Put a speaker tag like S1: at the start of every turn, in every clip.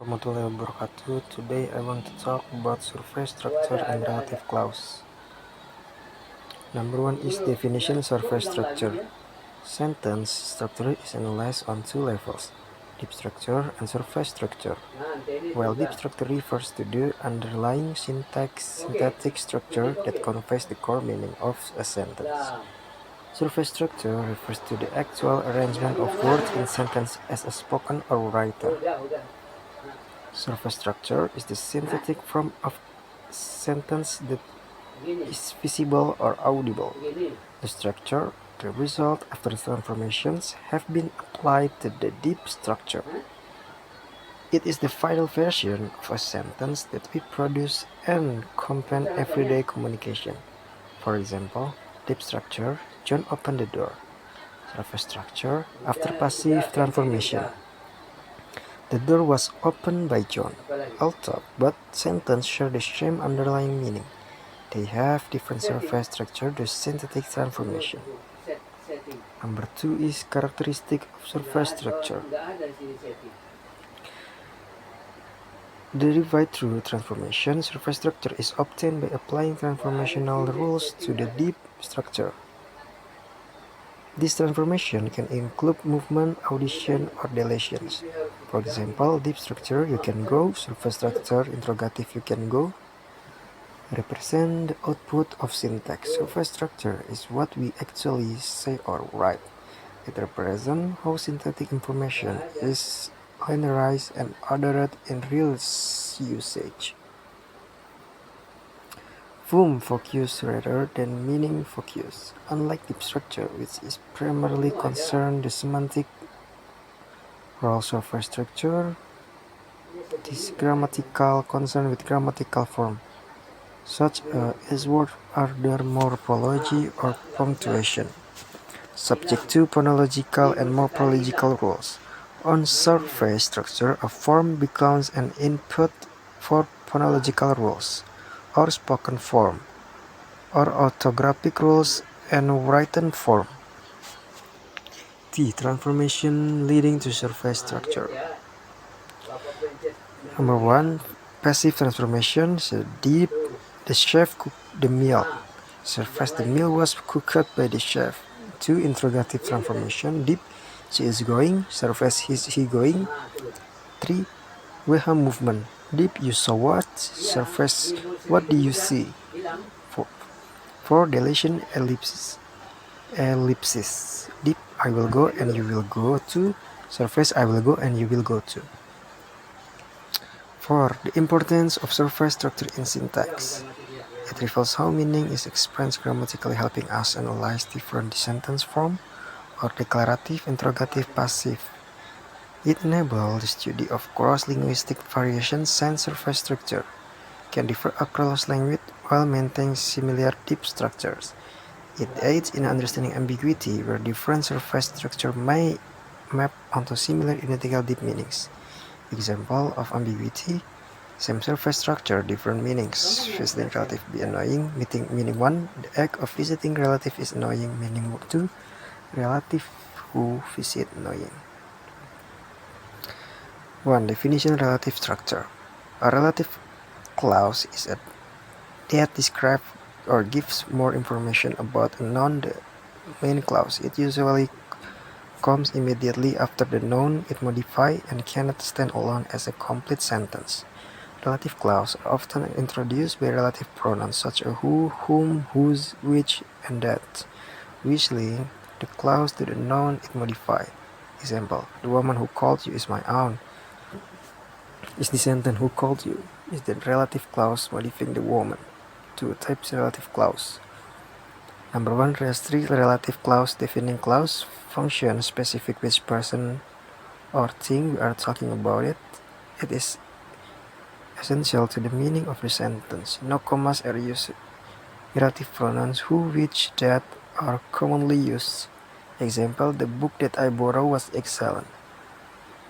S1: Warahmatullahi wabarakatuh. Today I want to talk about survey structure and relative clause. Number one is definition survey structure. Sentence structure is analyzed on two levels, deep structure and surface structure. While deep structure refers to the underlying syntactic structure that conveys the core meaning of a sentence. Surface structure refers to the actual arrangement of words in sentence as a spoken or written. Surface structure is the synthetic form of sentence that is visible or audible. The structure, the result after transformations, have been applied to the deep structure. It is the final version of a sentence that we produce and accompany everyday communication. For example, deep structure, John opened the door. Surface structure, after passive transformation. The door was opened by John. Although both sentences share the same underlying meaning, they have different surface structure due to synthetic transformation. Number two is characteristic of surface structure. Derived through transformation, surface structure is obtained by applying transformational rules to the deep structure. This transformation can include movement, addition, or deletions. For example, deep structure you can go, surface structure interrogative you can go represent the output of syntax. Surface structure is what we actually say or write. It represents how syntactic information is linearized and ordered in real usage. Form focus rather than meaning focus. Unlike deep structure, which is primarily concerned the semantic role surface structure, this grammatical concern with grammatical form, such as word order, morphology, or punctuation, subject to phonological and morphological rules. On surface structure, a form becomes an input for phonological rules, or spoken form, or orthographic rules and written form. The transformation leading to surface structure. Number one, passive transformation. So deep, the chef cooked the meal. Surface, the meal was cooked by the chef. Two, interrogative transformation. Deep, she is going. Surface, is he going? Three, weha movement. Deep, you saw what? Surface, what do you see? Four, deletion, ellipsis. Deep, I will go and you will go to. Surface, I will go and you will go to. 4. The importance of surface structure in syntax. It reveals how meaning is expressed grammatically, helping us analyze different sentence form or declarative, interrogative, passive. It enables the study of cross-linguistic variations since surface structure can differ across language while maintaining similar deep structures. It aids in understanding ambiguity where different surface structure may map onto similar identical deep meanings. Example of ambiguity: same surface structure, different meanings. Visiting relative be annoying, meaning 1. The act of visiting relative is annoying, meaning 2. Relative who visit annoying. 1. Definition relative structure. A relative clause is a that describes or gives more information about a noun than the main clause. It usually comes immediately after the noun it modifies and cannot stand alone as a complete sentence. Relative clauses are often introduced by relative pronouns such as who, whom, whose, which, and that, which link the clause to the noun it modifies. Example: the woman who called you is my aunt. Is the sentence who called you is the relative clause modifying the woman. 2. Types relative clause. Number 1, restrict relative clause. Defining clause function specific which person or thing we are talking about it. It is essential to the meaning of the sentence. No commas are used. Relative pronouns who, which, that are commonly used. Example: the book that I borrowed was excellent.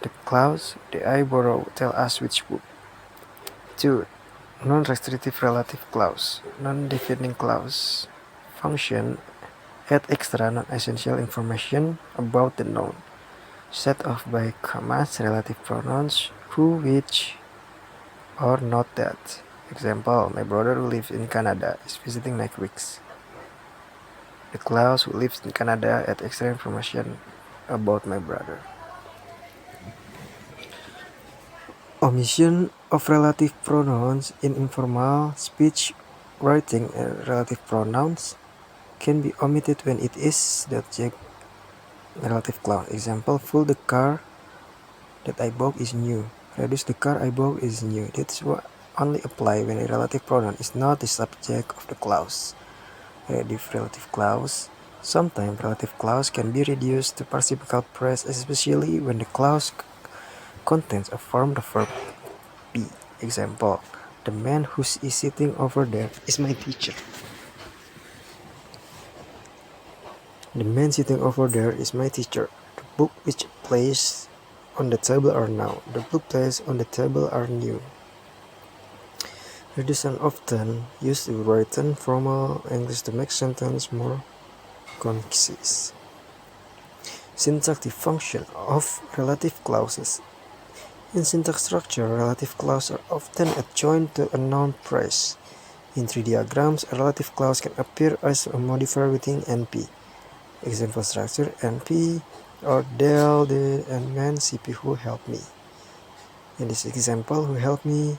S1: The clause the I borrowed tell us which book. 2. Non-restrictive relative clause. Non-defining clause function add extra non-essential information about the noun. Set off by commas, relative pronouns who, which, or not that. Example, my brother who lives in Canada is visiting next week. The Klaus who lives in Canada had extra information about my brother. Omission of relative pronouns in informal speech writing. Relative pronouns can be omitted when it is the object relative clause. Example, full the car that I bought is new. Reduce the car I bought is new. That's what only apply when a relative pronoun is not the subject of the clause. Relative clause. Sometimes relative clause can be reduced to participial phrase, especially when the clause contains a form the verb be. Example, the man who is sitting over there is my teacher. The man sitting over there is my teacher. The book which placed on the table are now. The book placed on the table are new. Reduce and often used in written formal English to make sentence more concise. Syntactic function of relative clauses. In syntax structure, relative clauses are often adjoined to a noun phrase. In tree diagrams, a relative clause can appear as a modifier within NP. Example structure: NP or Dell did and man CP who helped me. In this example, who helped me,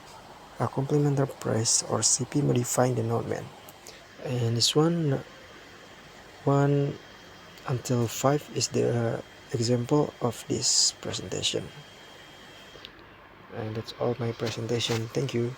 S1: a complementary phrase or CP modifying the noun man. And this one 1 until 5 is the example of this presentation. And that's all my presentation. Thank you.